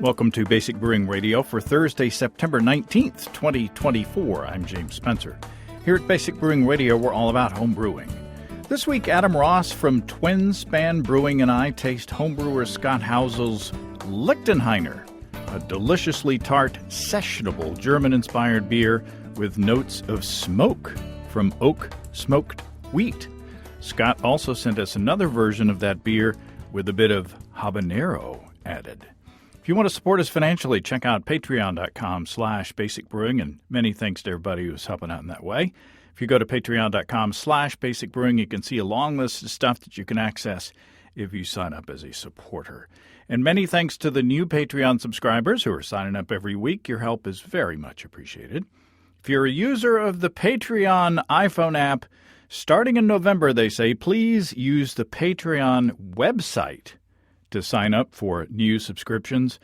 Welcome to Basic Brewing Radio for Thursday, September 19th, 2024. I'm James Spencer. Here at Basic Brewing Radio, we're all about home brewing. This week, Adam Ross from Twin Span Brewing and I taste Homebrewer Scott Housel's Lichtenhainer, a deliciously tart, sessionable German-inspired beer with notes of smoke from oak-smoked wheat. Scott also sent us another version of that beer with a bit of habanero added. If you want to support us financially, check out patreon.com/basicbrewing, and many thanks to everybody who's helping out in that way. If you go to patreon.com/basicbrewing, you can see a long list of stuff that you can access if you sign up as a supporter. And many thanks to the new Patreon subscribers who are signing up every week. Your help is very much appreciated. If you're a user of the Patreon iPhone app, starting in November, they say, please use the Patreon website to sign up for new subscriptions.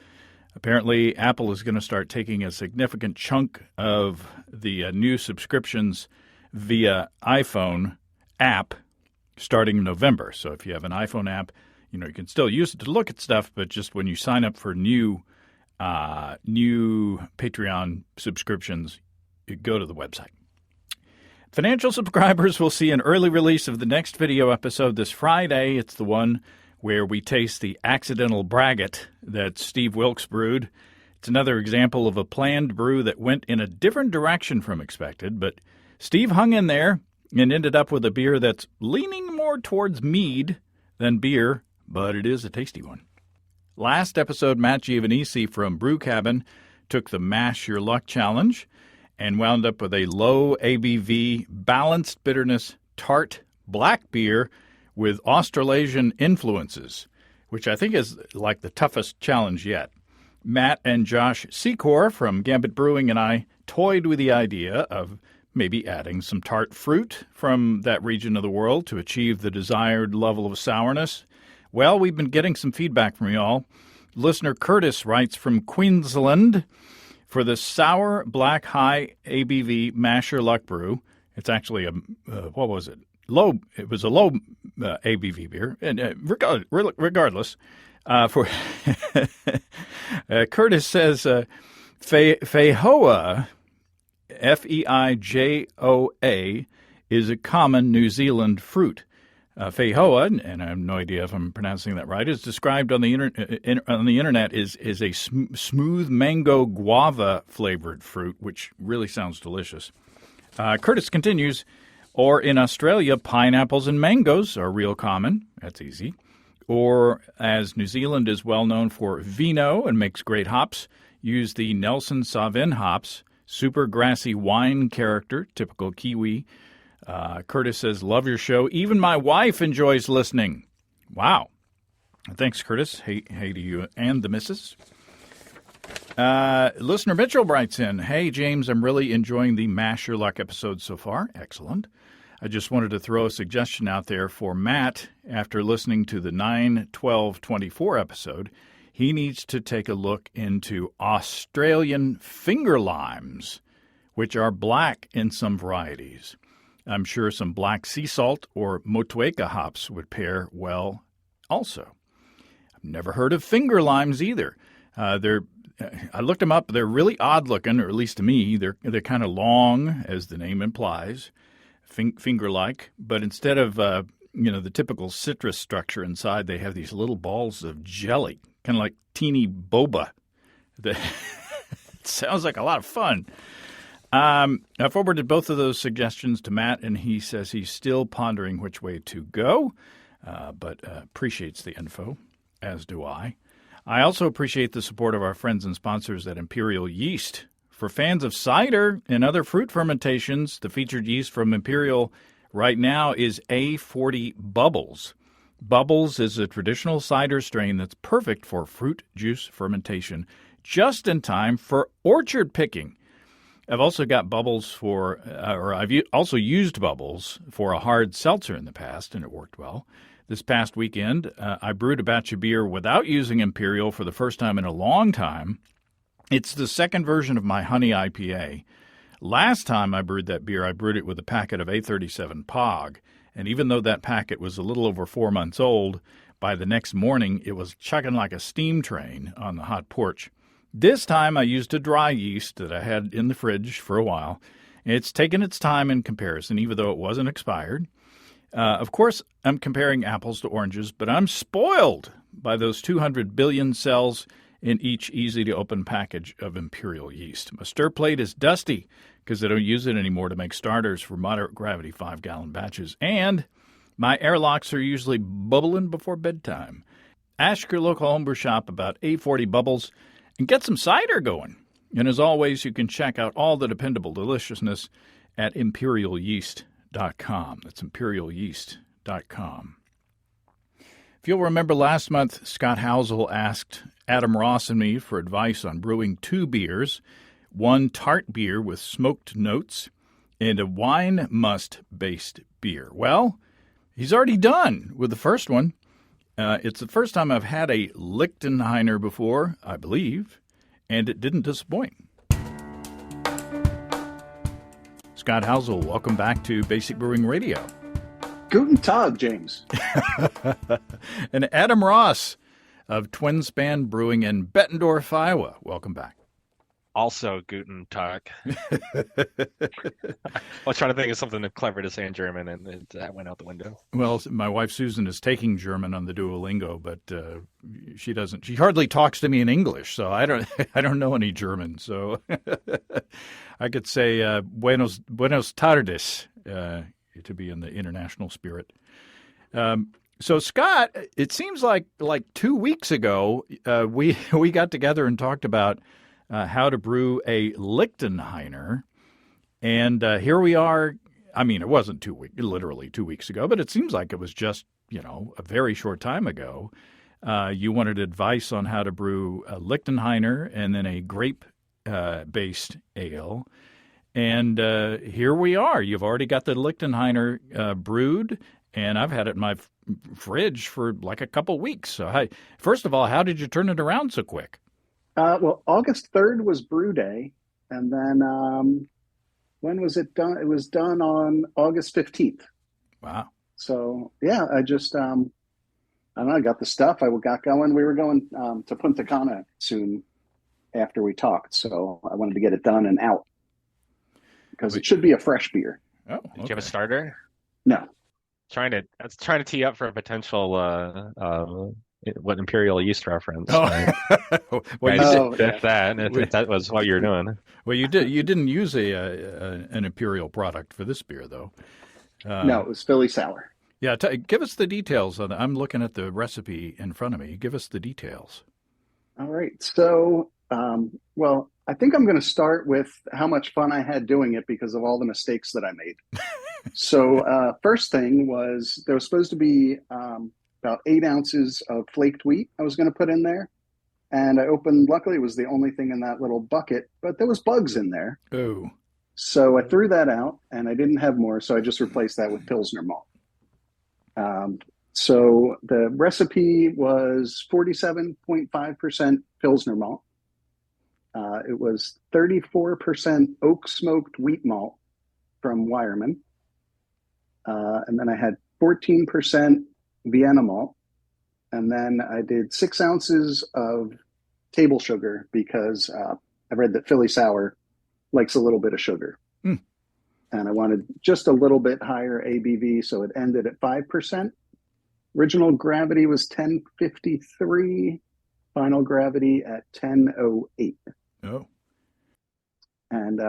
Apparently, Apple is going to start taking a significant chunk of the new subscriptions via iPhone app starting in November. So if you have an iPhone app, you can still use it to look at stuff, but just when you sign up for new Patreon subscriptions, you go to the website. Financial subscribers will see an early release of the next video episode this Friday. It's the one where we taste the accidental braggot that Steve Wilkes brewed. It's another example of a planned brew that went in a different direction from expected, but Steve hung in there and ended up with a beer that's leaning more towards mead than beer, but it is a tasty one. Last episode, Matt Giovanisi from Brew Cabin took the Mash Your Luck Challenge and wound up with a low ABV, balanced bitterness, tart black beer with Australasian influences, which I think is like the toughest challenge yet. Matt and Josh Secor from Gambit Brewing and I toyed with the idea of maybe adding some tart fruit from that region of the world to achieve the desired level of sourness. Well, we've been getting some feedback from y'all. Listener Curtis writes from Queensland, for the sour black high ABV Mash Your Luck brew, it's actually a, It was a low ABV beer, and regardless, for Curtis says Feijoa, Feijoa, is a common New Zealand fruit. Feijoa, and I have no idea if I'm pronouncing that right, is described on the internet is a smooth mango guava flavored fruit, which really sounds delicious. Curtis continues. Or in Australia, pineapples and mangoes are real common. That's easy. Or as New Zealand is well known for vino and makes great hops, use the Nelson Sauvin hops, super grassy wine character, typical Kiwi. Curtis says, love your show. Even my wife enjoys listening. Wow. Thanks, Curtis. Hey to you and the missus. Listener Mitchell writes in, hey, James, I'm really enjoying the Mash Your Luck episode so far. Excellent. I just wanted to throw a suggestion out there for Matt. After listening to the 9/12/24 episode, he needs to take a look into Australian finger limes, which are black in some varieties. I'm sure some black sea salt or Motueka hops would pair well also. I've never heard of finger limes either. I looked them up. They're really odd looking, or at least to me. They're kind of long, as the name implies, finger-like. But instead of the typical citrus structure inside, they have these little balls of jelly, kind of like teeny boba. It sounds like a lot of fun. I forwarded both of those suggestions to Matt, and he says he's still pondering which way to go, but appreciates the info, as do I. I also appreciate the support of our friends and sponsors at Imperial Yeast. For fans of cider and other fruit fermentations, the featured yeast from Imperial right now is A40 Bubbles. Bubbles is a traditional cider strain that's perfect for fruit juice fermentation, just in time for orchard picking. I've also got Bubbles I've also used Bubbles for a hard seltzer in the past, and it worked well. This past weekend, I brewed a batch of beer without using Imperial for the first time in a long time. It's the second version of my honey IPA. Last time I brewed that beer, I brewed it with a packet of A37 Pog, And even though that packet was a little over 4 months old, by the next morning it was chugging like a steam train on the hot porch. This time I used a dry yeast that I had in the fridge for a while. It's taken its time in comparison, even though it wasn't expired. Of course, I'm comparing apples to oranges, but I'm spoiled by those 200 billion cells in each easy-to-open package of imperial yeast. My stir plate is dusty because I don't use it anymore to make starters for moderate gravity 5-gallon batches. And my airlocks are usually bubbling before bedtime. Ask your local homebrew shop about A40 bubbles and get some cider going. And as always, you can check out all the dependable deliciousness at imperialyeast.com. That's imperialyeast.com. If you'll remember last month, Scott Housel asked Adam Ross and me for advice on brewing 2 beers, one tart beer with smoked notes, and a wine must-based beer. Well, he's already done with the first one. It's the first time I've had a Lichtenhainer before, I believe, and it didn't disappoint. Scott Housel, welcome back to Basic Brewing Radio. Guten Tag, James. And Adam Ross of Twin Span Brewing in Bettendorf, Iowa. Welcome back. Also, Guten Tag. I was trying to think of something clever to say in German, and that went out the window. Well, my wife Susan is taking German on the Duolingo, but she doesn't. She hardly talks to me in English, so I don't know any German. So I could say buenos tardes to be in the international spirit. So Scott, it seems like 2 weeks ago we got together and talked about how to brew a Lichtenhainer, and here we are. I mean, it wasn't literally 2 weeks ago, but it seems like it was just a very short time ago. You wanted advice on how to brew a Lichtenhainer and then a grape based ale. And here we are. You've already got the Lichtenhainer brewed, and I've had it in my fridge for like a couple weeks. So, first of all, how did you turn it around so quick? Well, August 3rd was brew day, and then when was it done? It was done on August 15th. Wow. So, yeah, I just, I don't know, I got the stuff. I got going. We were going to Punta Cana soon after we talked, so I wanted to get it done and out. Because it should be a fresh beer. Oh, okay. Do you have a starter? No. Trying to tee up for a potential what imperial yeast reference. Oh. Well, if that was what you're doing. Well, you didn't use an imperial product for this beer, though. No, it was Philly sour. Yeah, give us the details on that. I'm looking at the recipe in front of me. Give us the details. All right. So, well, I think I'm going to start with how much fun I had doing it because of all the mistakes that I made. So first thing was there was supposed to be about 8 ounces of flaked wheat I was going to put in there. And I opened, luckily it was the only thing in that little bucket, but there was bugs in there. Oh. So I threw that out and I didn't have more. So I just replaced that with Pilsner malt. So the recipe was 47.5% Pilsner malt. It was 34% oak smoked wheat malt from Weyermann. And then I had 14% Vienna malt. And then I did 6 ounces of table sugar because I read that Philly sour likes a little bit of sugar. Mm. And I wanted just a little bit higher ABV, so it ended at 5%. Original gravity was 1053, final gravity at 1008. Oh. And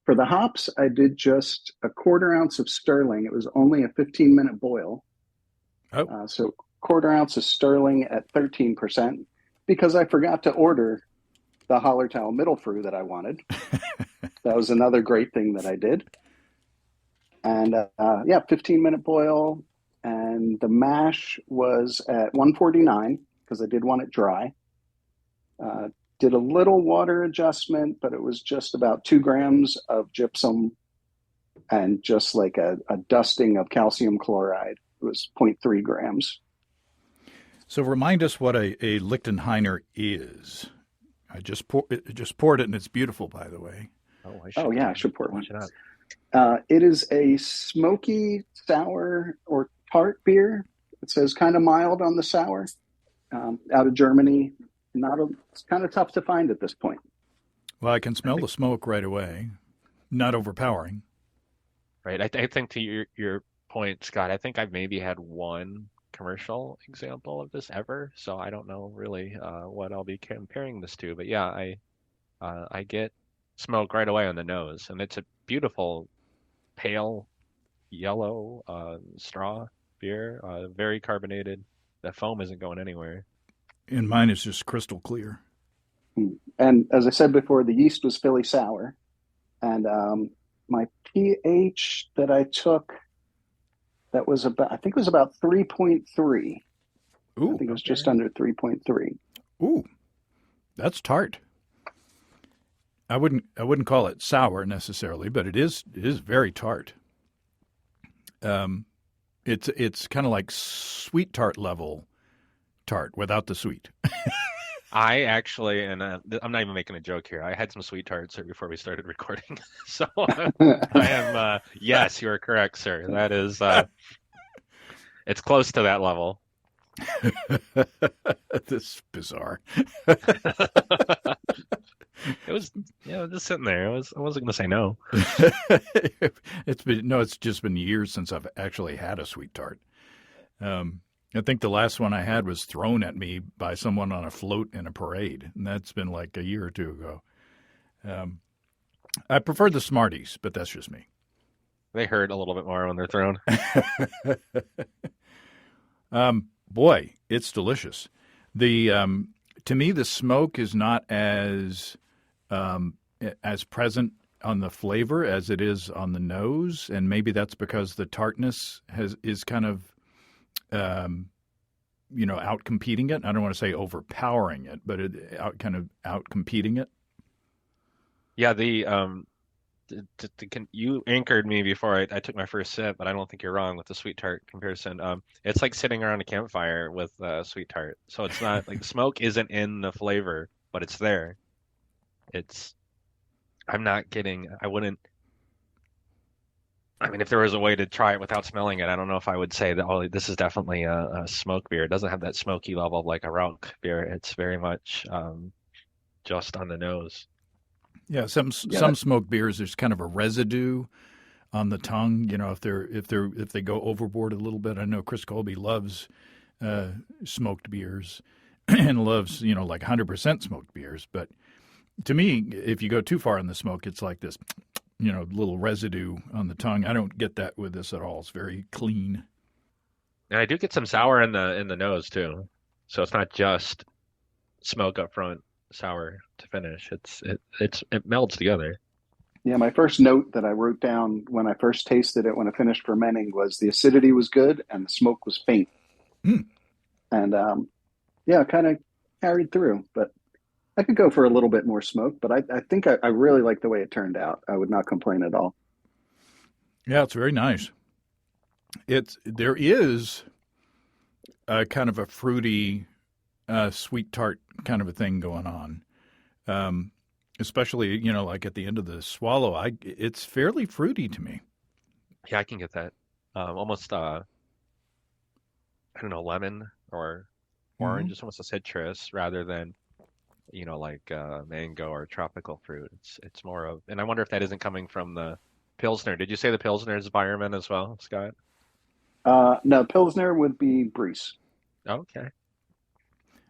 for the hops, I did just a 1/4 ounce of Sterling. It was only a 15-minute boil. Oh. So 1/4 ounce of Sterling at 13% because I forgot to order the Hallertau Mittelfrüh that I wanted. That was another great thing that I did. And 15-minute boil. And the mash was at 149 because I did want it dry. Did a little water adjustment, but it was just about 2 grams of gypsum and just like a dusting of calcium chloride. It was 0.3 grams. So remind us what a Lichtenhainer is. I just poured it, and it's beautiful, by the way. I should pour one. It is a smoky, sour, or tart beer. It says kind of mild on the sour. Out of Germany. It's kind of tough to find at this point. Well, I can I smell think the smoke right away. Not overpowering. right. I think to your point, Scott, I think I've maybe had one commercial example of this ever, so I don't know really what I'll be comparing this to. But yeah, I get smoke right away on the nose, and it's a beautiful pale yellow straw beer, very carbonated. The foam isn't going anywhere. And mine is just crystal clear. And as I said before, the yeast was Philly sour. And my pH that I took, that was about, I think it was about 3.3. I Ooh, think it was just Okay. under 3.3. ooh, that's tart. I wouldn't call it sour necessarily, but it is very tart. Um, it's kind of like sweet tart level tart without the sweet. I actually, and I'm not even making a joke here. I had some sweet tarts right before we started recording, so I am. Yes, you are correct, sir. That is, it's close to that level. This is bizarre. It was, just sitting there. I wasn't gonna say no. It's just been years since I've actually had a sweet tart. I think the last one I had was thrown at me by someone on a float in a parade, and that's been like a year or two ago. Um, I prefer the Smarties, but that's just me. They hurt a little bit more when they're thrown. Boy, it's delicious. The To me, the smoke is not as present on the flavor as it is on the nose, and maybe that's because the tartness is kind of out competing it. I don't want to say overpowering it, but out competing it. Yeah, you anchored me before I took my first sip, but I don't think you're wrong with the sweet tart comparison. It's like sitting around a campfire with sweet tart. So it's not like the smoke isn't in the flavor, but it's there. It's I'm not getting. I wouldn't. I mean, if there was a way to try it without smelling it, I don't know if I would say that. Oh, this is definitely a smoke beer. It doesn't have that smoky level of like a Rauch beer. It's very much just on the nose. Yeah, some Yeah, some smoked beers, there's kind of a residue on the tongue. If they go overboard a little bit. I know Chris Colby loves smoked beers and loves like 100% smoked beers. But to me, if you go too far in the smoke, it's like this little residue on the tongue. I don't get that with this at all. It's very clean. And I do get some sour in the nose too. So it's not just smoke up front, sour to finish. It melds together. yeah. My first note that I wrote down when I first tasted it, when I finished fermenting, was the acidity was good and the smoke was faint. Mm. And yeah, kind of carried through. But I could go for a little bit more smoke, but I think I really like the way it turned out. I would not complain at all. Yeah, it's very nice. There is a kind of a fruity, sweet tart kind of a thing going on. Especially like at the end of the swallow, it's fairly fruity to me. Yeah, I can get that. Almost I don't know, lemon or Hmm. orange. It's almost a citrus rather than like mango or tropical fruit. It's more of, and I wonder if that isn't coming from the Pilsner. Did you say the Pilsner is Bayerman as well, Scott? No, Pilsner would be Breeze. Okay.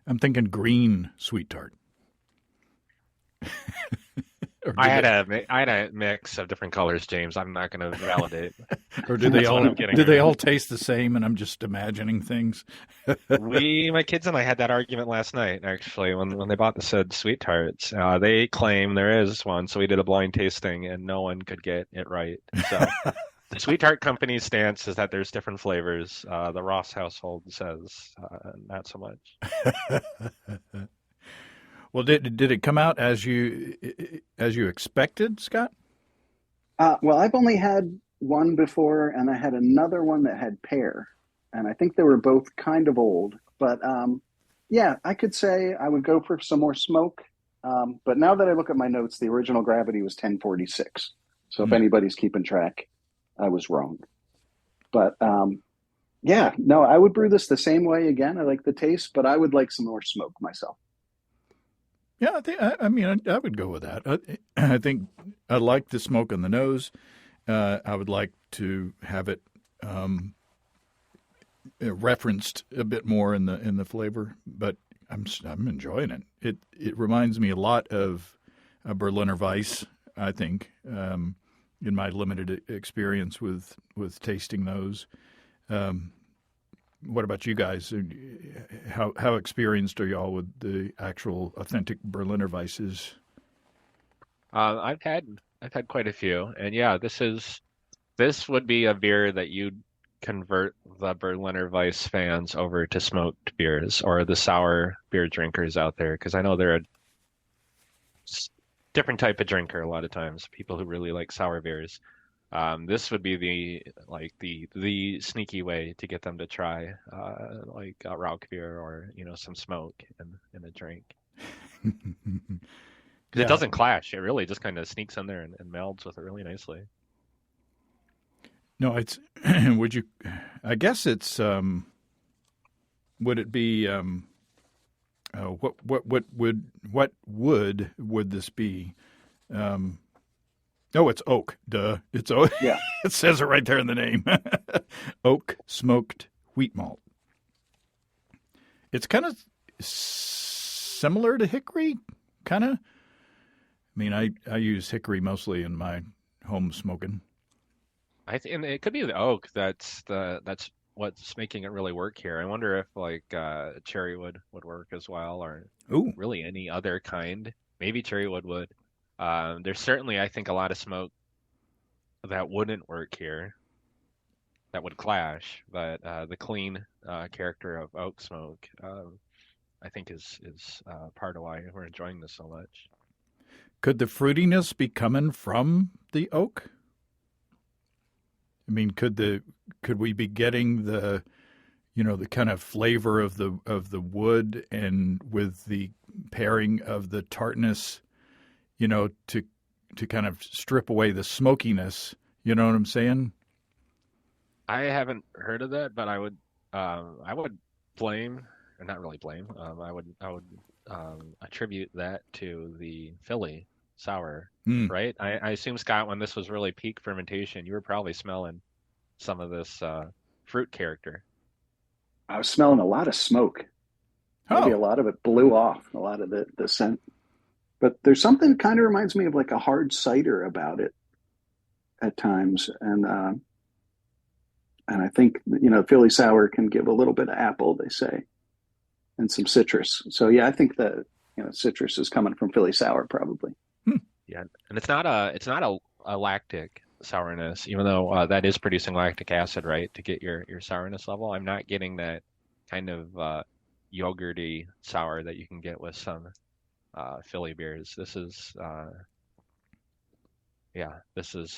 I'm thinking green sweet tart. or I do had they a mix of different colors, James. I'm not going to validate. or do they That's what all I'm getting do they around. all taste the same and I'm just imagining things? My kids and I had that argument last night, actually, when they bought the said sweet tarts. They claim there is one, so we did a blind tasting, and no one could get it right. So the sweet tart company's stance is that there's different flavors. The Ross household says not so much. Well, did it come out as you expected, Scott? Well, I've only had one before, and I had another one that had pear, and I think they were both kind of old. But yeah, I could say I would go for some more smoke. But now that I look at my notes, the original gravity was 1046. So if anybody's keeping track, I was wrong. But yeah, no, I would brew this the same way again. I like the taste, but I would like some more smoke myself. Yeah, I mean, I would go with that. I think I like the smoke on the nose. I would like to have it referenced a bit more in the flavor, but I'm enjoying it. It reminds me a lot of a Berliner Weiss, I think, in my limited experience with tasting those. What about you guys? How experienced are y'all with the actual authentic Berliner Weisses? I've had quite a few, and yeah, this would be a beer that you'd convert the Berliner Weiss fans over to smoked beers or the sour beer drinkers out there, because I know they're a different type of drinker a lot of times. People who really like sour beers. This would be the sneaky way to get them to try like a Rauch beer or some smoke in a drink. Because it Yeah. doesn't clash. It really just kind of sneaks in there and melds with it really nicely. No, it's would you? I guess it's would it be what would this be? Oh, it's oak. Duh. It's oak. Yeah. It says it right there in the name. Oak smoked wheat malt. It's kind of similar to hickory, kind of. I mean, I use hickory mostly in my home smoking. And it could be the oak that's what's making it really work here. I wonder if like cherry wood would work as well, or Ooh. really any other kind. Maybe cherry wood would. There's certainly, I think, a lot of smoke that wouldn't work here, that would clash. But the clean character of oak smoke, I think, is part of why we're enjoying this so much. Could the fruitiness be coming from the oak? I mean, could we be getting the kind of flavor of the wood, and with the pairing of the tartness, to kind of strip away the smokiness? You know what I'm saying? I haven't heard of that, but I would blame, or not really blame. I would attribute that to the Philly sour, right? I assume, Scott, when this was really peak fermentation, you were probably smelling some of this fruit character. I was smelling a lot of smoke. Maybe a lot of it blew off, a lot of the scent. But there's something that kind of reminds me of like a hard cider about it at times. And I think, Philly sour can give a little bit of apple, they say, and some citrus. So yeah, I think that, citrus is coming from Philly sour probably. Yeah, and it's not a lactic sourness, even though that is producing lactic acid, right, to get your sourness level. I'm not getting that kind of yogurty sour that you can get with some Philly beers. This is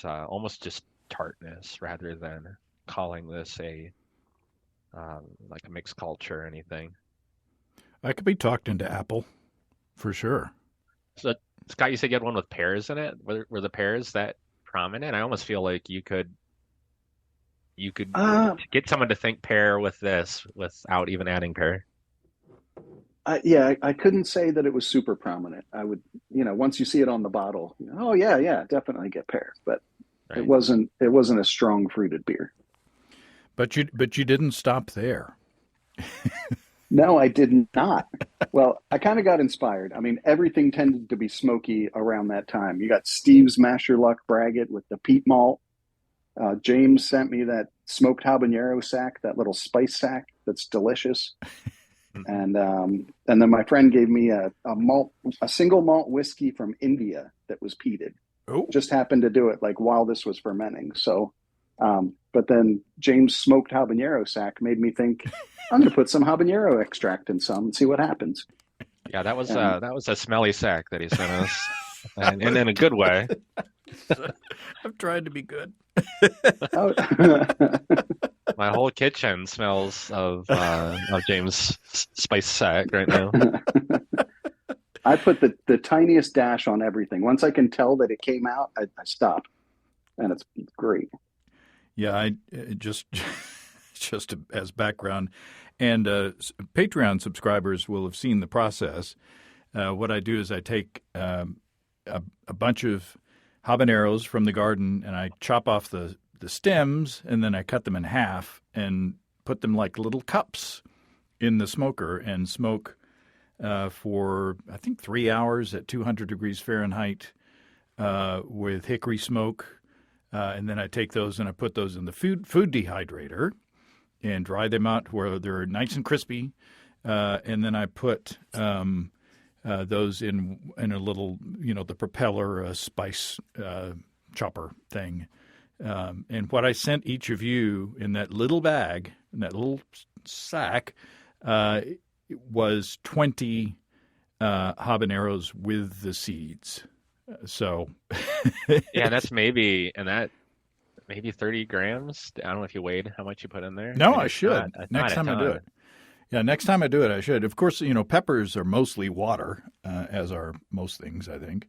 almost just tartness rather than calling this a like a mixed culture or anything. I could be talked into apple, for sure. So, Scott, you said you had one with pears in it. Were the pears that prominent? I almost feel like you could get someone to think pear with this without even adding pear. Yeah, I couldn't say that it was super prominent. I would, once you see it on the bottle, oh yeah, definitely get pear. But right. It wasn't a strong fruited beer. But you didn't stop there. No, I did not. Well, I kind of got inspired. I mean, everything tended to be smoky around that time. You got Steve's Masher Luck Braggot with the peat malt. James sent me that smoked habanero sack, that little spice sack that's delicious. And then my friend gave me a single malt whiskey from India that was peated. Oh. Just happened to do it like while this was fermenting. So, but then James' smoked habanero sack made me think, I'm going to put some habanero extract in some and see what happens. Yeah, that was a smelly sack that he sent us, and in a good way. I'm trying to be good. My whole kitchen smells of James' spice sack right now. I put the tiniest dash on everything. Once I can tell that it came out, I stop. and it's great. Yeah, I just just as background, and Patreon subscribers will have seen the process. What I do is I take a bunch of habaneros from the garden and I chop off the stems and then I cut them in half and put them like little cups in the smoker and smoke for I think 3 hours at 200 degrees Fahrenheit with hickory smoke. And then I take those and I put those in the food dehydrator and dry them out where they're nice and crispy. And then I put those in a little, the propeller spice chopper thing. And what I sent each of you in that little bag, in that little sack, was 20 habaneros with the seeds. So Yeah, that's maybe 30 grams. I don't know if you weighed how much you put in there. No, I mean, I should. Next time I do it. Yeah, next time I do it, I should. Of course, peppers are mostly water, as are most things, I think.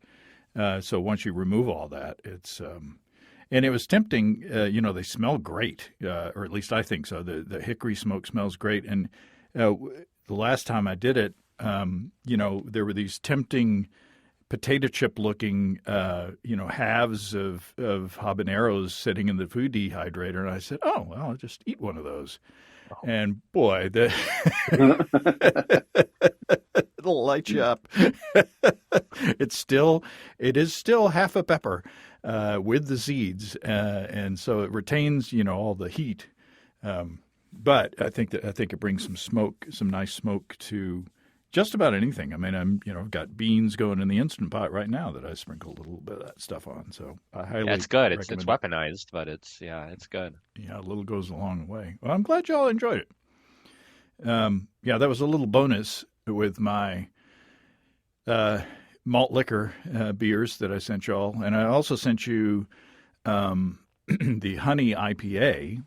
So once you remove all that, it's and it was tempting. They smell great, or at least I think so. The hickory smoke smells great. And the last time I did it, there were these tempting potato chip looking, halves of habaneros sitting in the food dehydrator. And I said, oh, well, I'll just eat one of those. Oh. And boy, it'll light you up. It is still half a pepper with the seeds. And so it retains, all the heat. But I think it brings some nice smoke to just about anything. I mean, I've got beans going in the Instant Pot right now that I sprinkle a little bit of that stuff on. So I highly it's good. It's recommend weaponized, but it's good. Yeah, a little goes a long way. Well, I'm glad y'all enjoyed it. That was a little bonus with my malt liquor beers that I sent y'all, and I also sent you the honey IPA,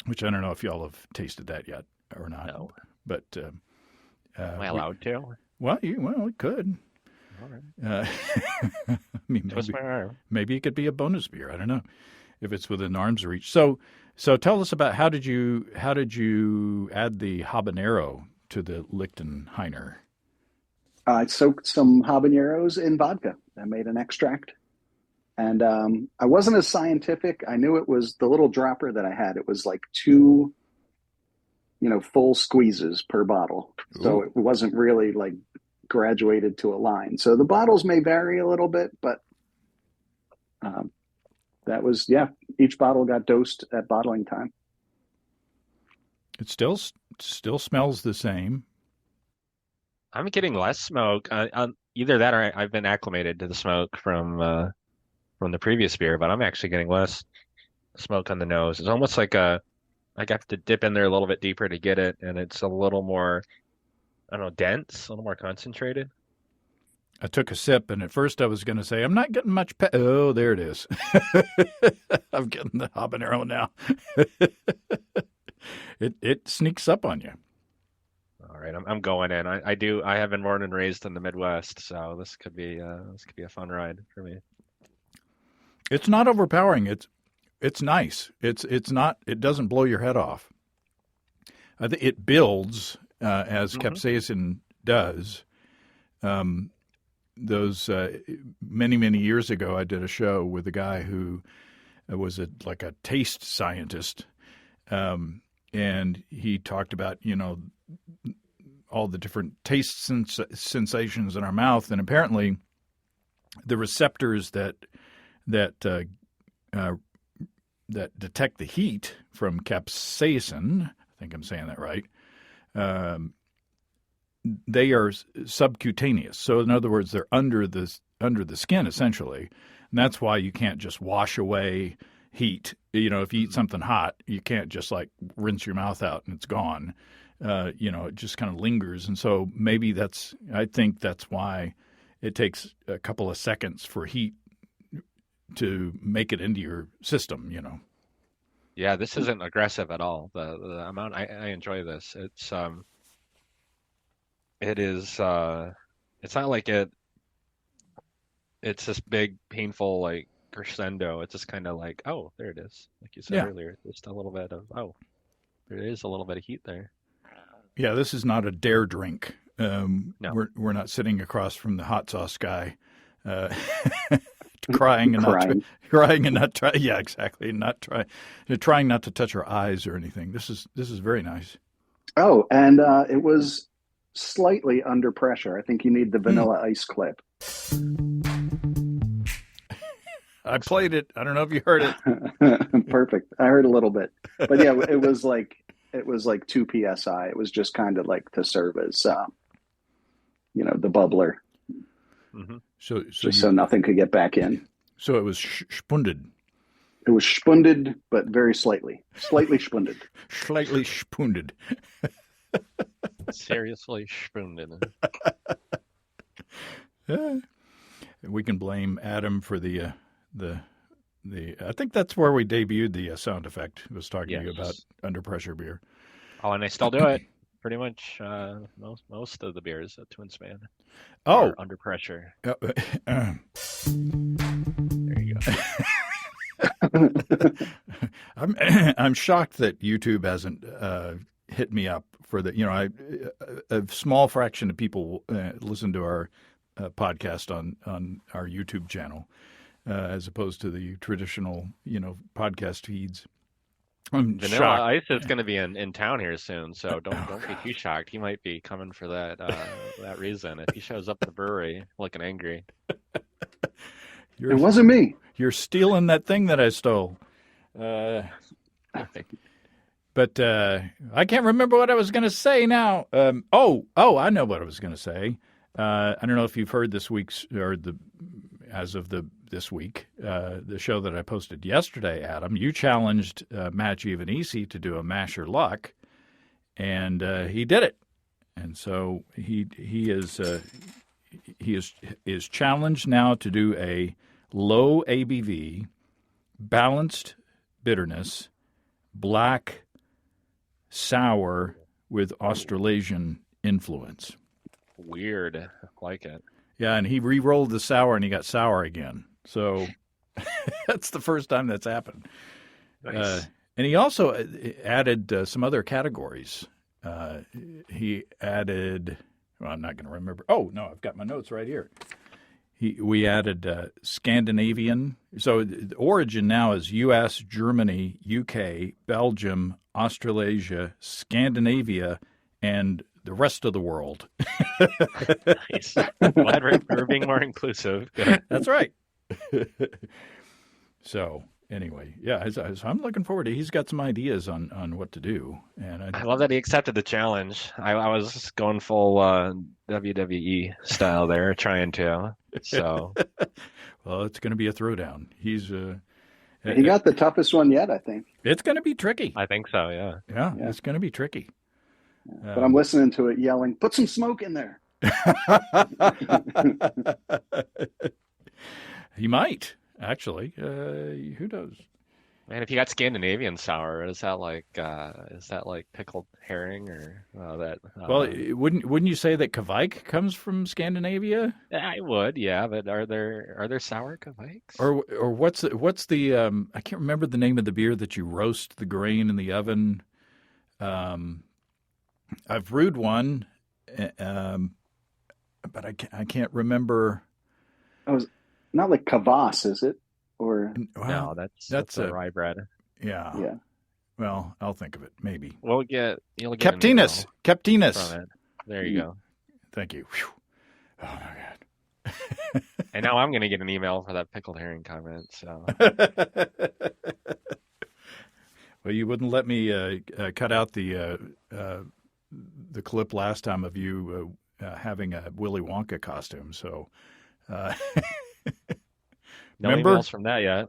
which I don't know if y'all have tasted that yet or not. No. But am I allowed to? Well, we could. All right. I mean, Twist my arm. Maybe it could be a bonus beer. I don't know if it's within arm's reach. So tell us about how did you add the habanero to the Lichtenhainer? I soaked some habaneros in vodka. I made an extract. And I wasn't as scientific. I knew it was the little dropper that I had. It was like 2 full squeezes per bottle. Ooh. So it wasn't really like graduated to a line. So the bottles may vary a little bit, but that was, each bottle got dosed at bottling time. It still smells the same. I'm getting less smoke. Either that or I've been acclimated to the smoke from the previous beer, but I'm actually getting less smoke on the nose. It's almost like I got to dip in there a little bit deeper to get it, and it's a little more, I don't know, dense, a little more concentrated. I took a sip, and at first I was going to say, I'm not getting much oh, there it is. I'm getting the habanero now. It sneaks up on you. All right, I'm going in. I have been born and raised in the Midwest, so this could be a fun ride for me. It's not overpowering. It's nice. It's not. It doesn't blow your head off. I think it builds as capsaicin does. Those many years ago, I did a show with a guy who was like a taste scientist, and he talked about all the different taste sensations in our mouth, and apparently the receptors that detect the heat from capsaicin, I think I'm saying that right, they are subcutaneous. So in other words, they're under the skin essentially, and that's why you can't just wash away heat. If you eat something hot, you can't just like rinse your mouth out and it's gone. It just kind of lingers, and so maybe I think that's why it takes a couple of seconds for heat to make it into your system. Yeah, this isn't aggressive at all. The amount I enjoy this. It is. It's not like it's this big painful like crescendo. It's just kind of like, oh, there it is. Like you said Yeah. earlier, just a little bit of, oh, there is a little bit of heat there. Yeah, this is not a dare drink. No. We're not sitting across from the hot sauce guy, uh, crying and Crying. crying and not trying. Yeah, exactly. Trying not to touch our eyes or anything. This is very nice. Oh, and it was slightly under pressure. I think you need the vanilla ice clip. I played it. I don't know if you heard it. Perfect. I heard a little bit, but yeah, it was like 2 psi. It was just kind of like to serve as the bubbler, Hmm. so nothing could get back in. So it was spunded. It was spunded, but very slightly spunded. Slightly spunded. Seriously spooned in. We can blame Adam for the. I think that's where we debuted the sound effect. I was talking to you about under pressure beer. Oh, and I still do it. Pretty much most of the beers at Twin Span Oh, are under pressure. there you go. I'm shocked that YouTube hasn't hit me up for the. A small fraction of people listen to our podcast on our YouTube channel, as opposed to the traditional podcast feeds. I'm Vanilla shocked. Ice is going to be in town here soon, so don't be too shocked. He might be coming for that reason. If he shows up at the brewery looking angry, It wasn't me. You're stealing that thing that I stole. But I can't remember what I was going to say now. I know what I was going to say. I don't know if you've heard this week's this week, the show that I posted yesterday, Adam. You challenged Matt Giovanisi to do a Masher Luck, and he did it. And so he is challenged now to do a low ABV, balanced bitterness, black sour with Australasian influence. weird. I like it. Yeah, and he re-rolled the sour and he got sour again. So that's the first time that's happened. Nice. And he also added some other categories. He added, well, I'm not going to remember. Oh, no, I've got my notes right here. We added Scandinavian. So the origin now is U.S., Germany, U.K., Belgium, Australasia, Scandinavia, and the rest of the world. Nice. Glad we're being more inclusive. Good. That's right. So anyway, yeah, so I'm looking forward to. He's got some ideas on what to do, and I love that he accepted the challenge. I was going full WWE style there, trying to. So, well, it's going to be a throwdown. He got the toughest one yet, I think. It's going to be tricky. I think so. Yeah. Yeah, it's going to be tricky. But I'm listening to it yelling, "Put some smoke in there." He might actually. Who knows? Man, if you got Scandinavian sour, is that like pickled herring or that? Well, wouldn't you say that Kvike comes from Scandinavia? I would, yeah. But are there sour Kveiks? Or what's the I can't remember the name of the beer that you roast the grain in the oven. I've brewed one, but I can't remember. Oh, not like kvass, is it? Or No, that's a rye bread. Yeah. Yeah. Well, I'll think of it. Maybe. You'll get Captinus. Captinus. from it. There you go. Thank you. Whew. Oh my God. And now I'm going to get an email for that pickled herring comment. So Well, you wouldn't let me cut out the clip last time of you having a Willy Wonka costume. So, no remember? emails from that yet.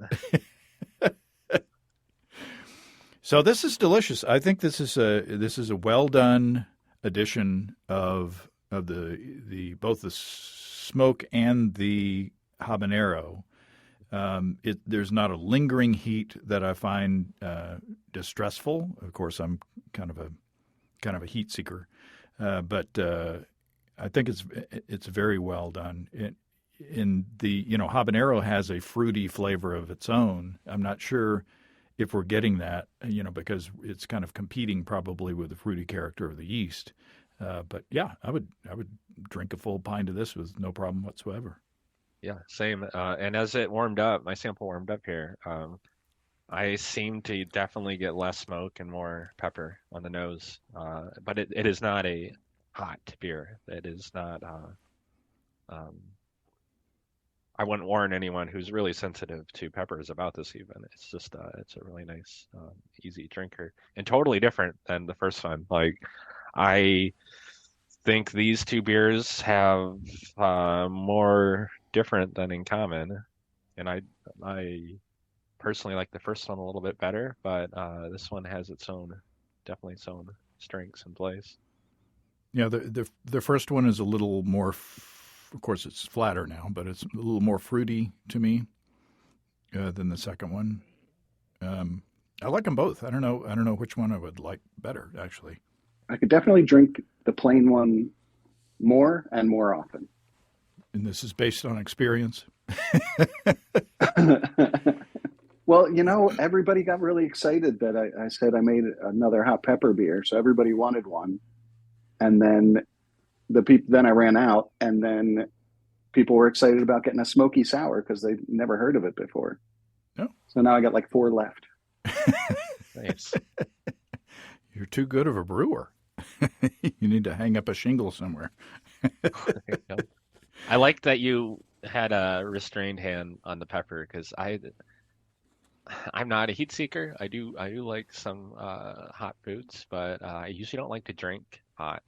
So this is delicious. I think this is a well done addition of the both the smoke and the habanero. There's not a lingering heat that I find distressful. Of course, I'm kind of a heat seeker, but I think it's very well done. in the, habanero has a fruity flavor of its own. I'm not sure if we're getting that, because it's kind of competing probably with the fruity character of the yeast. But yeah, I would drink a full pint of this with no problem whatsoever. Yeah, same. And as it warmed up, my sample warmed up here. I seem to definitely get less smoke and more pepper on the nose. But it is not a hot beer. It is not. Um, I wouldn't warn anyone who's really sensitive to peppers about this even. It's just it's a really nice, easy drinker and totally different than the first one. Like I think these two beers have more different than in common, and I personally like the first one a little bit better, but this one has definitely its own strengths and place. Yeah, the first one is a little more. Of course, it's flatter now, but it's a little more fruity to me than the second one. I like them both. I don't know which one I would like better, actually. I could definitely drink the plain one more and more often. And this is based on experience. Well, everybody got really excited that I said I made another hot pepper beer, so everybody wanted one. And then then I ran out, and then people were excited about getting a smoky sour because they'd never heard of it before. No. So now I got like 4 left. Nice. You're too good of a brewer. You need to hang up a shingle somewhere. I like that you had a restrained hand on the pepper because I'm not a heat seeker. I do like some hot foods, but I usually don't like to drink hot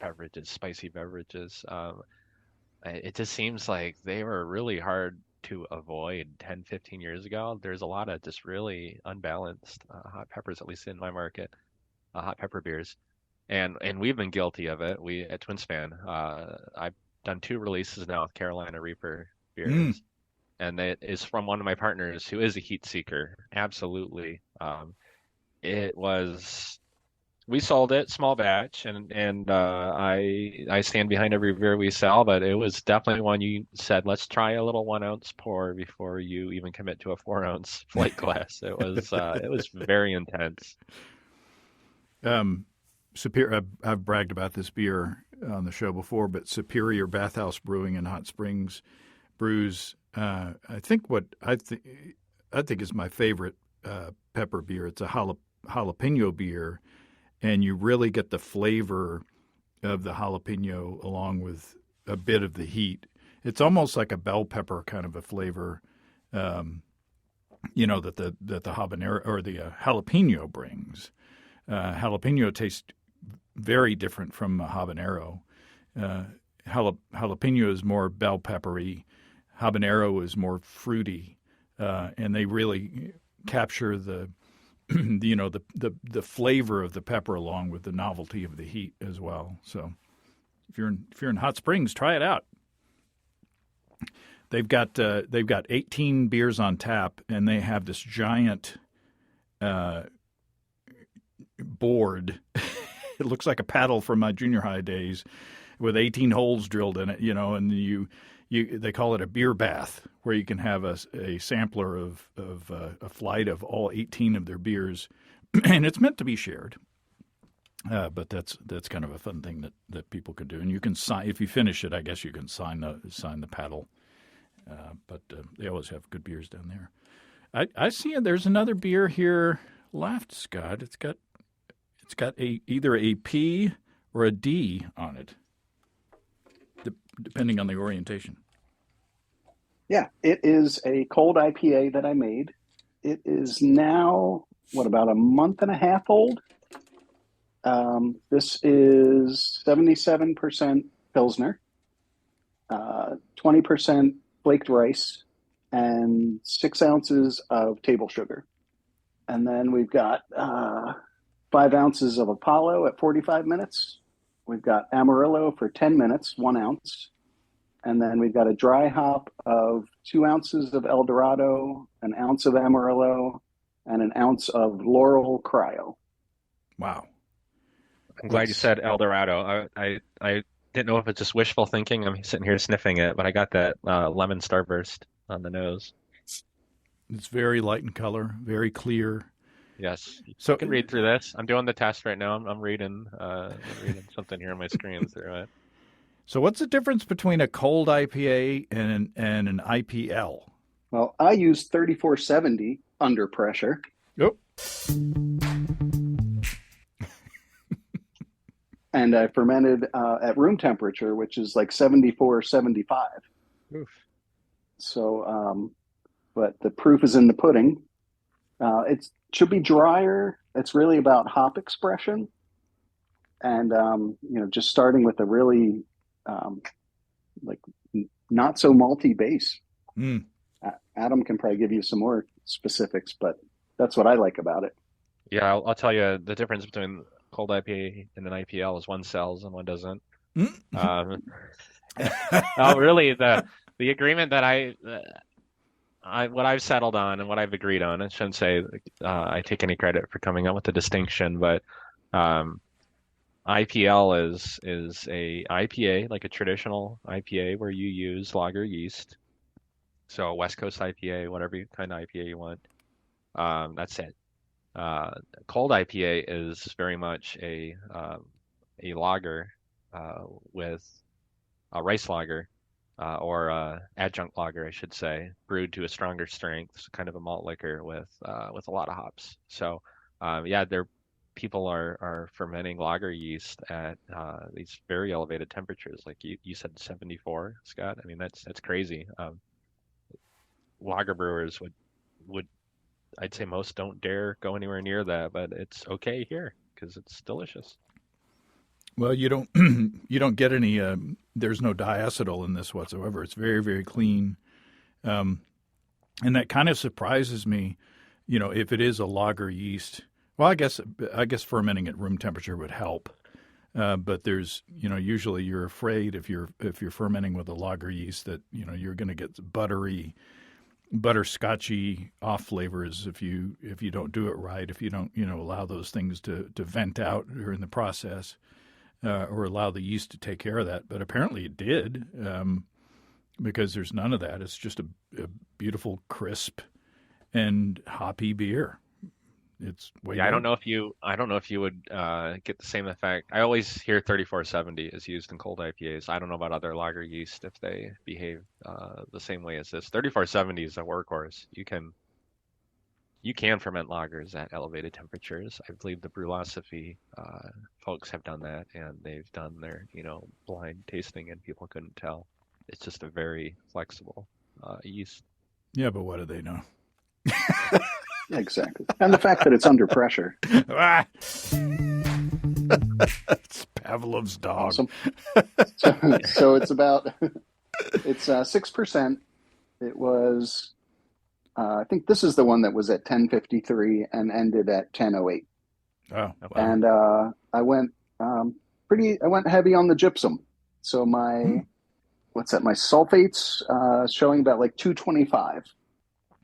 beverages, spicy beverages. It just seems like they were really hard to avoid 10, 15 years ago. There's a lot of just really unbalanced hot peppers, at least in my market, hot pepper beers. And we've been guilty of it. We at Twinspan, I've done 2 releases now with Carolina Reaper beers. And it is from one of my partners who is a heat seeker. Absolutely. We sold it small batch, and I stand behind every beer we sell, but it was definitely one you said, let's try a little 1-ounce pour before you even commit to a 4-ounce flight glass. It was very intense. Superior. I've bragged about this beer on the show before, but Superior Bathhouse Brewing in Hot Springs brews. I think is my favorite pepper beer. It's a jalapeno beer, and you really get the flavor of the jalapeno along with a bit of the heat. It's almost like a bell pepper kind of a flavor, that the habanero or the jalapeno brings. Jalapeno tastes very different from a habanero. Jalapeno is more bell peppery. Habanero is more fruity, and they really capture the the flavor of the pepper along with the novelty of the heat as well. So if you're in Hot Springs, try it out. They've got 18 beers on tap, and they have this giant board. It looks like a paddle from my junior high days, with 18 holes drilled in it. And they call it a beer bath, where you can have a sampler of a flight of all 18 of their beers, and it's meant to be shared. But that's kind of a fun thing that people could do, and you can sign if you finish it. I guess you can sign the paddle. But they always have good beers down there. I see there's another beer here left, Scott. It's got either a P or a D on it, depending on the orientation. Yeah, it is a cold IPA that I made. It is now, about a month and a half old. This is 77% Pilsner, 20% flaked rice, and 6 ounces of table sugar. And then we've got 5 ounces of Apollo at 45 minutes. We've got Amarillo for 10 minutes, 1 ounce. And then we've got a dry hop of 2 ounces of El Dorado, an ounce of Amarillo, and an ounce of Laurel Cryo. Wow. I'm glad you said El Dorado. I Didn't know if it's just wishful thinking. I'm sitting here sniffing it, but I got that lemon starburst on the nose. It's very light in color, very clear. Yes, you So, can read through this. I'm doing the test right now. I'm reading something here on my screen through it. so what's the difference between a cold IPA and an IPL? Well, I use 3470 under pressure. Oh, And I fermented at room temperature, which is like 74, 75. Oof. So, but the proof is in the pudding. It should be drier. It's really about hop expression. And, just starting with a really like not so malty base. mm. Adam can probably give you some more specifics, but that's what I like about it. Yeah, I'll tell you the difference between cold IPA and an IPL is one sells and one doesn't. Mm. Really, the agreement that what I've settled on and what I've agreed on, I shouldn't say I take any credit for coming up with the distinction, but IPL is a IPA, like a traditional IPA, where you use lager yeast. So West Coast IPA, whatever kind of IPA you want. That's it. Cold IPA is very much a lager with a rice lager or adjunct lager, I should say, brewed to a stronger strength, so kind of a malt liquor with a lot of hops. So yeah, people are fermenting lager yeast at these very elevated temperatures, like you said, 74, Scott. I mean that's crazy. Lager brewers would I'd say most don't dare go anywhere near that, but it's okay here because it's delicious. Well, you don't you don't get any. There's no diacetyl in this whatsoever. It's very, very clean, and that kind of surprises me. If it is a lager yeast, well, I guess fermenting at room temperature would help. But there's, usually you're afraid if you're fermenting with a lager yeast that you're going to get butterscotchy off flavors if you don't do it right, if you don't allow those things to vent out during the process, or allow the yeast to take care of that. But apparently it did, because there's none of that. It's just a beautiful, crisp and hoppy beer. It's way Yeah, good. I don't know if you would get the same effect. I always hear 3470 is used in cold IPAs. I don't know about other lager yeast if they behave the same way as this. 3470 is a workhorse. You can ferment lagers at elevated temperatures. I believe the Brewlosophy folks have done that, and they've done their blind tasting, and people couldn't tell. It's just a very flexible yeast. Yeah, but what do they know? Exactly. And the fact that it's under pressure. Ah! It's Pavlov's dog. Awesome. So it's 6%. It was, I think this is the one that was at 10:53 and ended at 10:08. Oh, wow. And I went heavy on the gypsum. So my sulfates showing about like 225.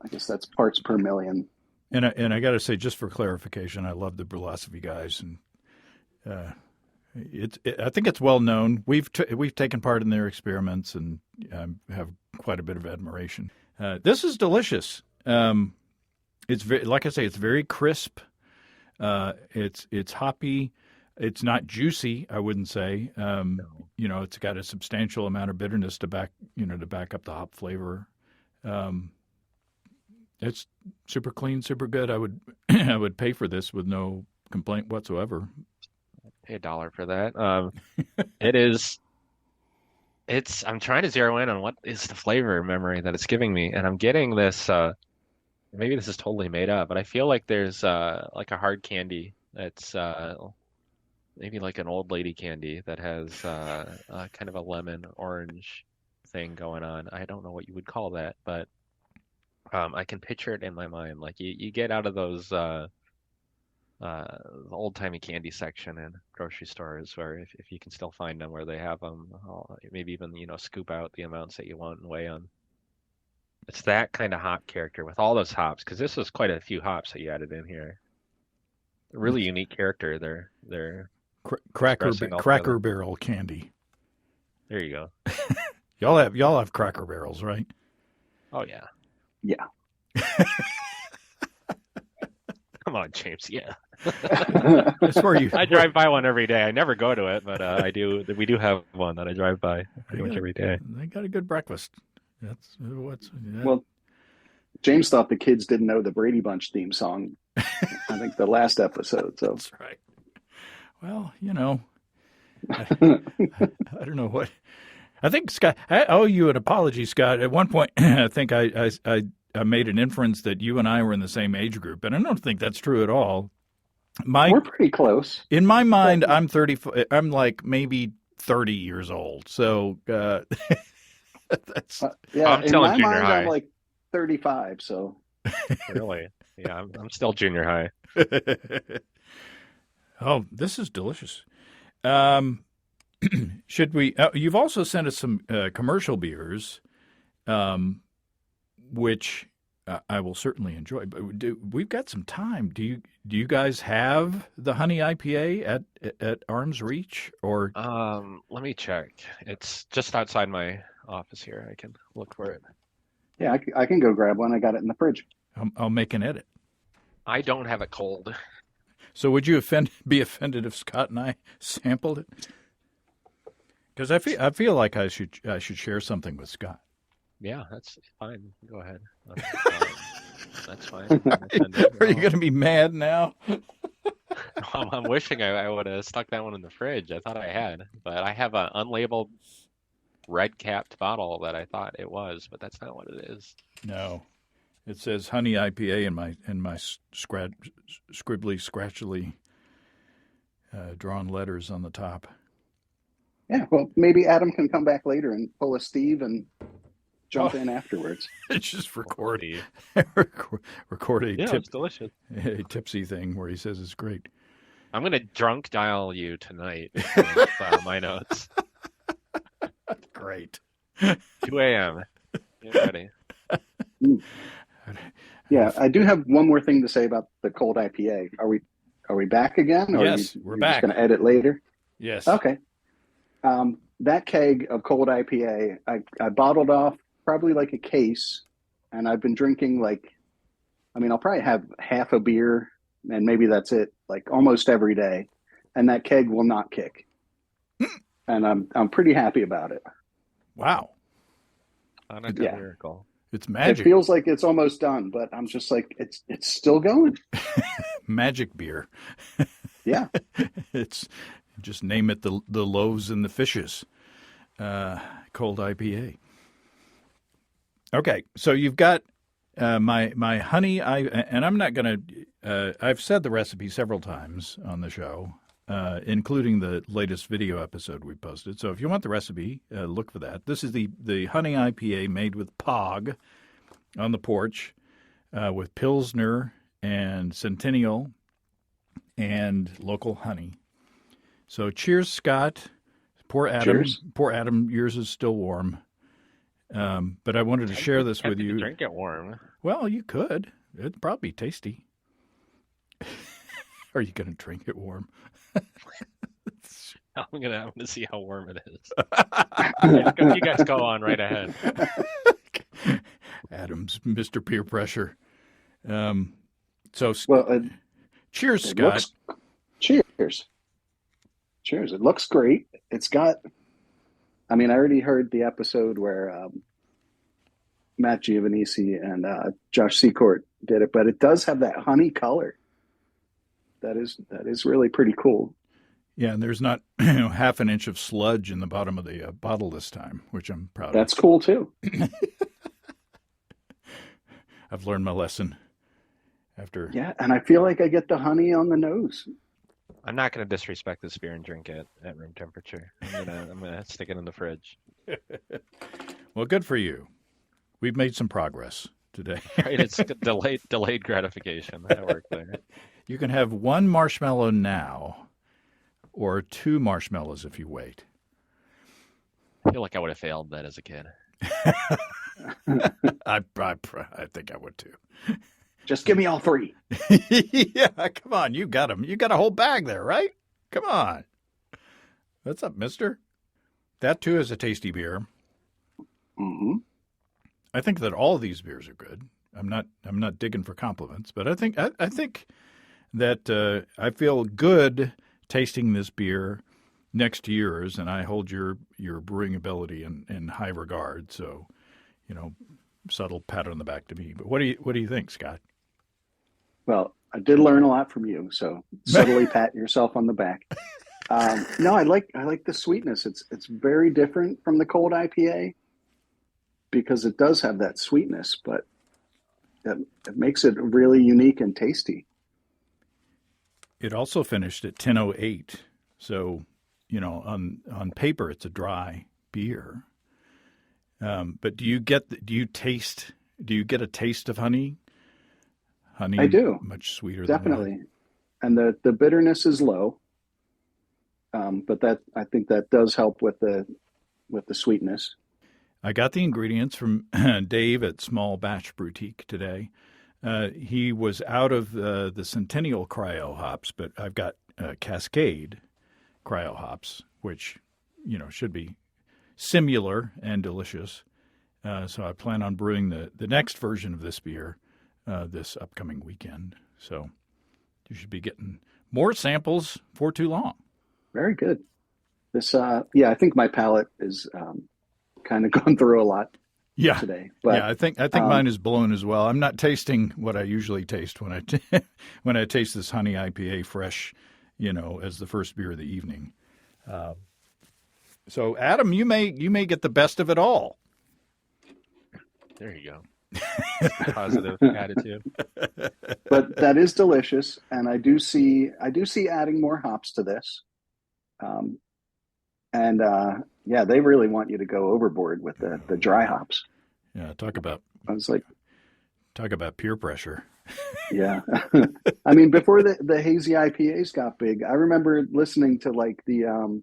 I guess that's parts per million. And I got to say, just for clarification, I love the Brewlosophy guys, and I think it's well known. We've taken part in their experiments and have quite a bit of admiration. This is delicious. It's like I say, it's very crisp. It's hoppy. It's not juicy, I wouldn't say. No. It's got a substantial amount of bitterness to back up the hop flavor. It's super clean, super good. I would pay for this with no complaint whatsoever. Pay $1 for that. It is. I'm trying to zero in on what is the flavor memory that it's giving me, and I'm getting this. Maybe this is totally made up, but I feel like there's like a hard candy that's maybe like an old lady candy that has kind of a lemon orange thing going on. I don't know what you would call that, but I can picture it in my mind. Like you get out of those old-timey candy section in grocery stores where if you can still find them where they have them, maybe even scoop out the amounts that you want and weigh on. It's that kind of hop character with all those hops, because this was quite a few hops that you added in here. A really unique character. They're Cracker Barrel candy. There you go. Y'all have Cracker Barrels, right? Oh yeah. Yeah. Come on, James. Yeah. That's where you. I drive by one every day. I never go to it, but I do. We do have one that I drive by pretty much every day. They got a good breakfast. That's what's. Well, James thought the kids didn't know the Brady Bunch theme song. I think the last episode. So that's right. Well, I don't know what. I think Scott. I owe you an apology, Scott. At one point, I think I made an inference that you and I were in the same age group, and I don't think that's true at all. We're pretty close. In my mind, I'm 30. I'm like maybe 30 years old. So that's. Yeah, I'm still in junior mind, high. I'm like 35. So Really? Yeah, I'm still junior high. Oh, this is delicious. Should we? You've also sent us some commercial beers, which I will certainly enjoy. But we've got some time. Do you guys have the honey IPA at arm's reach? Or let me check. It's just outside my office here. I can look for it. yeah, I can go grab one. I got it in the fridge. I'll make an edit. I don't have it cold. So would you be offended if Scott and I sampled it? Because I feel like I should share something with Scott. Yeah, that's fine. Go ahead. That's fine. Are you going to be mad now? I'm wishing I would have stuck that one in the fridge. I thought I had, but I have an unlabeled red capped bottle that I thought it was, but that's not what it is. No, it says honey IPA in my scribbly, scratchily drawn letters on the top. Yeah, well, maybe Adam can come back later and pull a Steve and jump in afterwards. Just record a Yeah, it's delicious. a tipsy thing where he says it's great. I'm gonna drunk dial you tonight with my notes. Great. 2 a.m. Get ready. Yeah, I do have one more thing to say about the cold IPA. Are we back again? Or Yes, we're back. Just going to edit later? Yes. Okay. That keg of cold IPA, I bottled off probably like a case, and I've been drinking I'll probably have half a beer, and maybe that's it, like almost every day, and that keg will not kick. And I'm pretty happy about it. Wow. A miracle. It's magic. It feels like it's almost done, but I'm just like, it's still going. Magic beer. Yeah. It's just name it the loaves and the fishes. Cold IPA. Okay, so you've got my honey. And I'm not going to. I've said the recipe several times on the show, including the latest video episode we posted. So if you want the recipe, look for that. This is the honey IPA made with Pog on the porch, with Pilsner and Centennial and local honey. So cheers, Scott. Poor Adam. Cheers. Poor Adam. Yours is still warm. But I wanted to share this with you. Drink it warm. Well, you could. It'd probably be tasty. Are you going to drink it warm? I'm gonna see how warm it is. You guys go on right ahead. Adam's Mr. Peer Pressure. Cheers, Scott. Cheers. Cheers. It looks great. It's got, I already heard the episode where Matt Giovanisi and Josh Secord did it, but it does have that honey color. That is really pretty cool. Yeah, and there's not half an inch of sludge in the bottom of the bottle this time, which I'm proud of. That's cool too. I've learned my lesson. Yeah, and I feel like I get the honey on the nose. I'm not going to disrespect this beer and drink it at room temperature. I'm gonna stick it in the fridge. Well, good for you. We've made some progress today. Right, it's delayed gratification. That worked there. You can have one marshmallow now, or 2 marshmallows if you wait. I feel like I would have failed that as a kid. I think I would too. Just give me all 3. Yeah, come on. You got them. You got a whole bag there, right? Come on. What's up, mister? That too is a tasty beer. Mm-hmm. I think that all of these beers are good. I'm not digging for compliments, but I think that I feel good tasting this beer next to yours, and I hold your brewing ability in high regard. So, subtle pat on the back to me. But what do you think, Scott? Well, I did learn a lot from you, so subtly pat yourself on the back. No, I like the sweetness. It's very different from the cold IPA because it does have that sweetness, but it makes it really unique and tasty. It also finished at 10:08, so on paper it's a dry beer. But do you get a taste of honey? Honey, I do. much sweeter. Definitely, and the bitterness is low. But I think that does help with the sweetness. I got the ingredients from Dave at Small Batch Boutique today. He was out of the Centennial Cryo hops, but I've got Cascade Cryo hops, which should be similar and delicious. So I plan on brewing the next version of this beer this upcoming weekend. So you should be getting more samples for too long. Very good. This, I think my palate is kind of gone through a lot today. But, yeah, I think mine is blown as well. I'm not tasting what I usually taste when I when I taste this honey IPA fresh, as the first beer of the evening. So, Adam, you may get the best of it all. There you go. Positive attitude. But that is delicious, and I do see adding more hops to this. They really want you to go overboard with the dry hops. Yeah, talk about peer pressure. Yeah. I mean, before the hazy IPAs got big, I remember listening to like the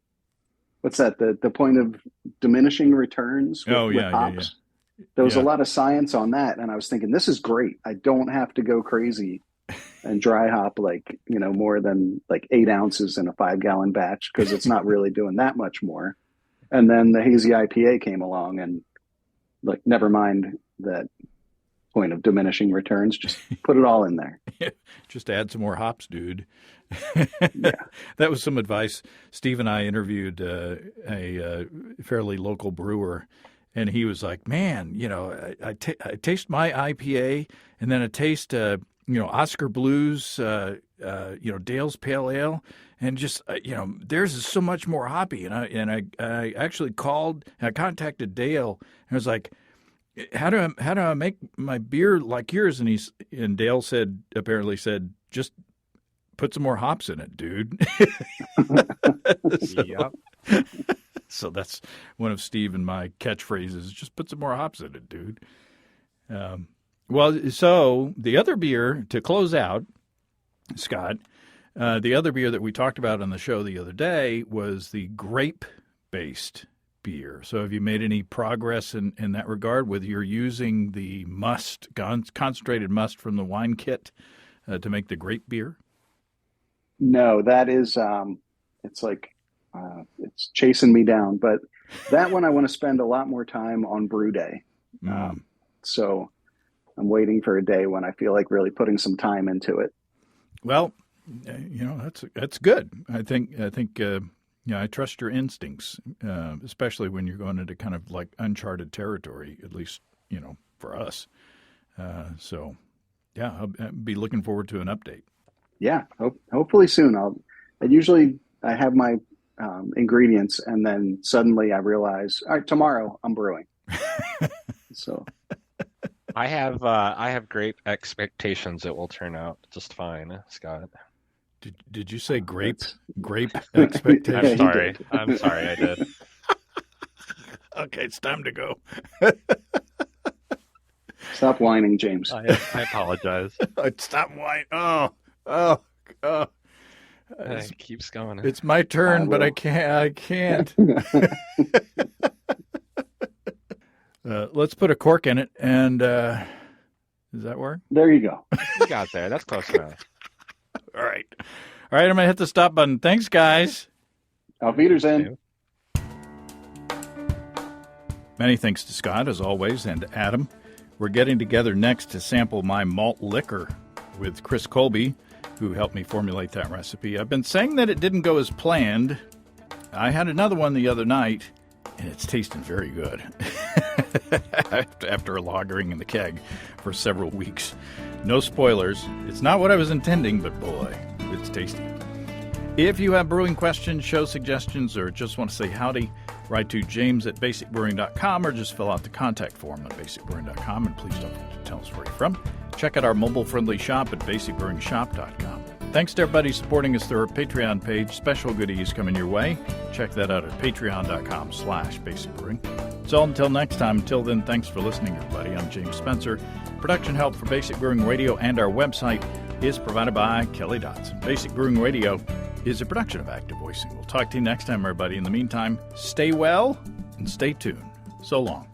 what's that? The point of diminishing returns with hops. Yeah. There was a lot of science on that, and I was thinking, this is great. I don't have to go crazy and dry hop more than 8 ounces in a 5-gallon batch because it's not really doing that much more. And then the hazy IPA came along and never mind that point of diminishing returns, just put it all in there. Just add some more hops, dude. Yeah. That was some advice. Steve and I interviewed a fairly local brewer, and he was like, man, I taste my IPA and then I taste Oscar Blues, Dale's Pale Ale, and just theirs is so much more hoppy. And I actually contacted Dale and I was like, how do I make my beer like yours? And Dale apparently said, just put some more hops in it, dude. Yep. So that's one of Steve and my catchphrases. Just put some more hops in it, dude. Well, so the other beer to close out, Scott, the other beer that we talked about on the show the other day was the grape-based beer. So have you made any progress in that regard with your using the concentrated must from the wine kit to make the grape beer? No, that is, it's chasing me down. But that one I want to spend a lot more time on brew day. So I'm waiting for a day when I feel like really putting some time into it. Well, that's good. I think I trust your instincts, especially when you're going into kind of like uncharted territory, at least, for us. So yeah, I'll be looking forward to an update. Yeah, hopefully soon. I have my ingredients, and then suddenly I realize, all right, tomorrow I'm brewing. So I have great expectations it will turn out just fine, Scott. Did you say grape expectations? I'm sorry, I did. Okay, it's time to go. Stop whining, James. I apologize. Stop whining. Oh. It keeps going. It's my turn, but I can't. Let's put a cork in it, and does that work? There you go. You got there. That's close enough. All right. I'm going to hit the stop button. Thanks, guys. Auf Wiedersehen. Many thanks to Scott, as always, and Adam. We're getting together next to sample my malt liquor with Chris Colby, who helped me formulate that recipe. I've been saying that it didn't go as planned. I had another one the other night, and it's tasting very good after lagering in the keg for several weeks. No spoilers. It's not what I was intending, but boy, it's tasty. If you have brewing questions, show suggestions, or just want to say howdy, write to james@basicbrewing.com or just fill out the contact form at basicbrewing.com, and please don't forget to tell us where you're from. Check out our mobile-friendly shop at basicbrewingshop.com. Thanks to everybody supporting us through our Patreon page. Special goodies coming your way. Check that out at patreon.com/basicbrewing. So until next time, until then, thanks for listening, everybody. I'm James Spencer. Production help for Basic Brewing Radio and our website is provided by Kelly Dodson. Basic Brewing Radio is a production of Active Voicing. We'll talk to you next time, everybody. In the meantime, stay well and stay tuned. So long.